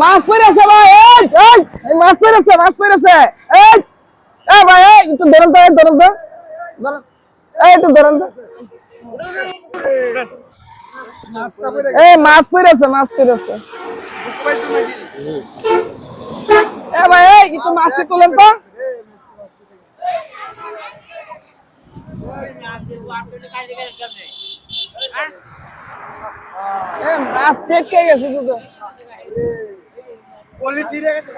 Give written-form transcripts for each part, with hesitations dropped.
মাছ পড়েছে ভাই, এই এই এই মাছ পড়েছে, মাছ পড়েছে। এই এই ভাই, এই একটু ধরেন তো, ধরেন তো, ধরেন, এই একটু ধরেন তো। এই মাছ পড়েছে, মাছ পড়েছে। এ ভাই, এই একটু মাছটা তোলেন তো। এ মাছ চেটকে গেছে তো। পুলিশ হিরে গেছে।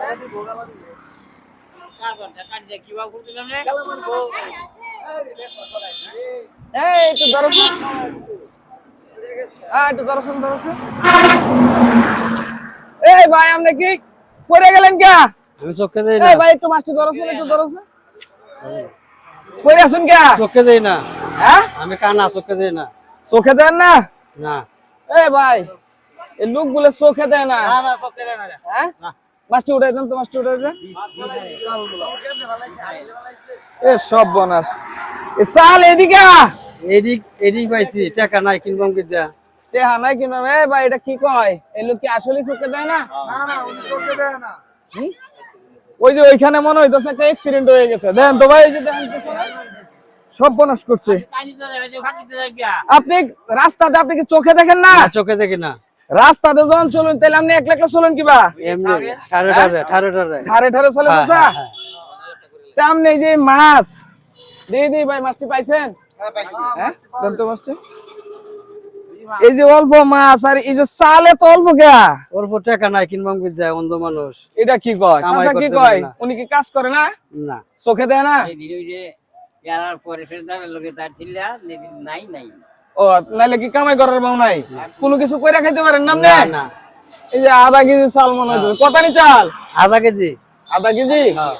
এই একটু ধরো, একটু ধরছেন ধরছেন। এই ভাই আপনি কি পড়ে গেলেন কে? আমি চোখে দেই না। এই ভাই একটু মাছটি ধরছেন, একটু ধরছেন। পড়ে আসুন কে? চোখে দেই না। হ্যাঁ, আমি কানা, চোখে দেই না। চোখে দেন না? না। এই ভাই এই লোকগুলো চোখে দেয় না। না না, চোখে দেয় না। হ্যাঁ, মাছটি উঠাই দেন তো, মাছটি উঠাই দেন। এ সব বনাস, এ চাল এদিকে। এদিক এদিক পাইছি, টাকা নাই কিনবাম কি দিয়া। টেহা নাই কিনা? এই ভাই এটা কি কয়? এই লোক কি আসলে চোখে দেয় না? না না, উনি চোখে দেয় না। হুম? ওই যে ওইখানে মনে হইতেছে একটা অ্যাক্সিডেন্ট হয়ে গেছে। দেন তো ভাই, এই যে দেখেন পেছনে সব বনাস করছে। আপনি রাস্তাতে আপনি কি চোখে দেখেন না? না, চোখে দেখি না। রাস্তাতে যখন চলুন তাহলে আপনি একলা একলা চলুন কিবা? এমনি ঠারে ঠারে ঠারে ঠারে। ধারে ধারে চলে হ্যাঁ, বসা। হ্যাঁ, হ্যাঁ। তেমনি এই যে মাছ দিদি ভাই, মাছটি পাইছেন? হ্যাঁ, দেন তো মাছটি। এই যে অল্প মাছ আর এই যে চালে তো অল্প গা। অল্প টাকা নাই কিনবাম কি দিয়া, অন্ধ মানুষ। এটা কি কয়? কামাই চাচা কি করতে কয়? পারে না। উনি কি কাজ করে না? না। চোখে দেয় না? ও নাইলে কি কামাই করার বাউ নাই? কোনো কিছু কইরা খাইতে পারেন না আপনি? না না। এই যে আধা কেজি চাল মনে হয়। কতানি চাল? আধা কেজি। আধা কেজি? হ্যাঁ।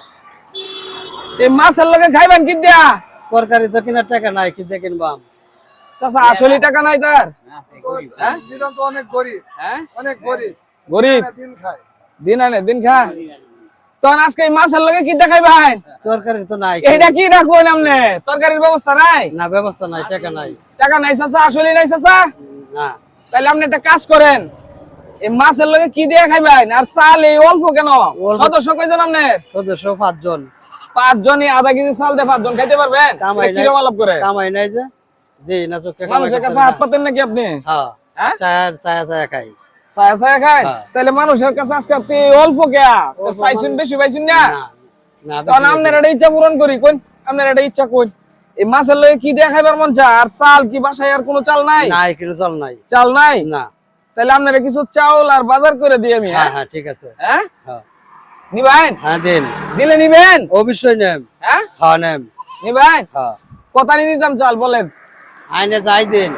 এই মাছের লগে খাইবেন কি দিয়া? তরকারি তো কিনার টাকা নাই, কি দিয়ে কিনবাম? চাচা আসলে টাকা নাই তার? হ্যাঁ? দিদান তো অনেক গরিব, হ্যাঁ, অনেক গরিব। গরিব দিন খায়। দিন আনে দিন খা। তখন আজকে এই মাছের লগে কি দেখাইবেন? তরকারি তো নাই। এইটা কি রাখবেন আপনি? তরকারির ব্যবস্থা নাই? না, ব্যবস্থা নাই, টাকা নাই। টাকা নাই চাচা, আসলে নাই চাচা? না। তাহলে আপনি একটা কাজ করেন, এই মাছের লগে কি দিয়ে খাইবেন? আর চাল এই অল্প কেন? অল্প। সদস্য কয়জন আপনার? সদস্য 5 জন। 5 জনই আধা কেজি চাল দিয়ে 5 জন খাইতে পারবেন? কামাই নাই। কিরকম আলাপ করে? কামাই নাই যে। দেই না, চোখে কামাই মানুষের করতে কাছে না। হাত পাতেন নাকি আপনি? হ্যাঁ। হ্যাঁ, চায়া চায়া চায়া খাই। ছায়া ছায়া খায়? হ্যাঁ। তাহলে মানুষের কাছে আজকে আপনি অল্প কেয়া চাইছেন, বেশি পাইছেন না? না। না, তখন বেশি আপনার বেশি। একটা ইচ্ছা পূরণ করি, কোন আপনার একটা ইচ্ছা কোন? এই মাছের লগে কি দিয়ে খাইবার মন চায়? আর চাল কি বাসায় আর কোনো চাল নাই? নাই, কিছু চল নাই। চাল নাই? না। তাহলে আপনারা কিছু চাউল আর বাজার করে দিই আমি। হ্যাঁ হ্যাঁ হ্যাঁ, ঠিক আছে। হ্যাঁ, হ্যাঁ নিবেন? হ্যাঁ, দেন। দিলে নিবেন? অবশ্যই নেম। হ্যাঁ, হ্যাঁ, নেম। নিবেন? হ্যাঁ। কত নিয়ে দিতাম চাল বলেন? আইনে যাই দেন।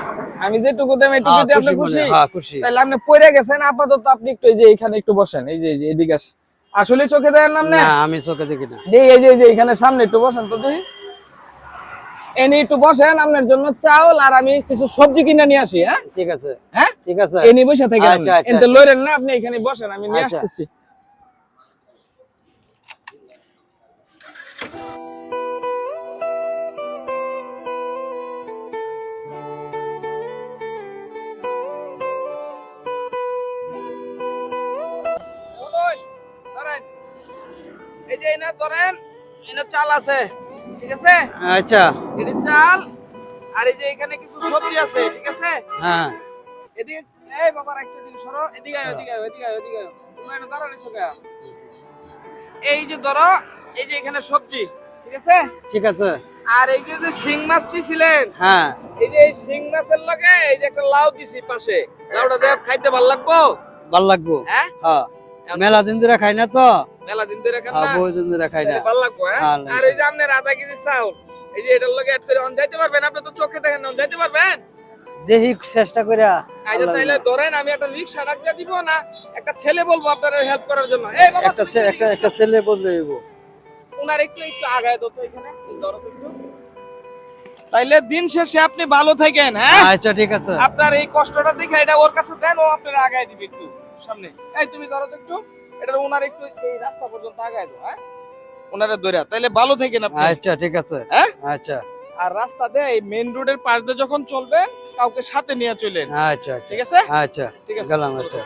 আমি যেটুকু দেব এটুকু হ্যাঁ, দিয়ে আপনি খুশি খুশি? মনে, হ্যাঁ, খুশি। তাহলে আপনি পড়ে গেছেন, আপাতত আপনি একটু এই যে এখানে একটু বসেন, এই যে এদিকে আসেন। আসলে চোখে দেন না? না, আমি চোখে দেখি না। এই যে এখানে সামনে একটু বসেন তো দেখি। এনে একটু বসেন, আপনার জন্য চাউল আর আমি কিছু সবজি কিনে নিয়ে আসি। হ্যাঁ ঠিক আছে। হ্যাঁ, ঠিক আছে। এনে বসে থেকে আচ্ছা, আচ্ছা, এনতে আচ্ছা। লইরেন না, আপনি এখানে বসেন, আমি নিয়ে আচ্ছা। আসতেছি। ধরেন, এই যে এনে ধরেন, এনে চাল আছে, ঠিক আছে? আচ্ছা। এটি চাল, আর এই যে এখানে কিছু সবজি আছে, ঠিক আছে? হ্যাঁ। এদিকে, এই বাবা একটু দিকে সরো, এদিকে আয়, এদিকে আয়, এদিকে আয়, এদিকে আয়। তোমরা এটা দাঁড়ানিছো কে? এই যে ধরো, এই যে এখানে সবজি, ঠিক আছে? ঠিক আছে। আর এই যে শিং মাছ দিছিলেন, হ্যাঁ। এই যে এই শিং মাছের লগে এই যে একটা লাউ দিছি পাশে, লাউটা দেখ খাইতে ভালো লাগবো? ভাল লাগবো। হ্যাঁ, হ্যাঁ। মেলা দিন ধরে খাই না তো। মেলা দিন ধরে খান হ্যাঁ, না? বহু দিন ধরে খাই না। তাহলে ভালো লাগবো। হ্যাঁ, ভালো লাগবে। আর এই যে আপনার আধা কেজি চাউল, এই যে এটার লগে এড করে অন যাইতে পারবেন? আপনি তো চোখে দেখেন না, অন যাইতে পারবেন? দেখি চেষ্টা করে। আচ্ছা তাইলে ধরেন, আমি একটা রিকশা ডাক দিয়ে দিব না, একটা ছেলে বলবো আপনার হেল্প করার জন্য। এই বাবা, একটা তুমি এদিকে একটা ছেলে বললে হইব। উনার একটু আগায় দাও তো এখানে, এই ধরো তো একটু। তাইলে দিন শেষে আপনি ভালো থাকেন। হ্যাঁ, আচ্ছা, ঠিক আছে। আপনার এই কষ্টটা দেখে এটা ওর কাছে দেন, ও আপনার আগায় দিবে একটু সামনে। এই তুমি ধরো তো একটু, এটা উনার একটু এই রাস্তা পর্যন্ত আগায় দাও। হ্যাঁ, উনারে ধইরা, তাইলে ভালো থাকেন আপনি। আচ্ছা, ঠিক আছে। হ্যাঁ, আচ্ছা। আর রাস্তা দিয়ে এই মেইন রোডের পাশ দিয়ে যখন চলবেন, কাউকে সাথে নিয়ে চলেন। আচ্ছা, ঠিক আছে? আচ্ছা। ঠিক আছে, গেলাম। আচ্ছা।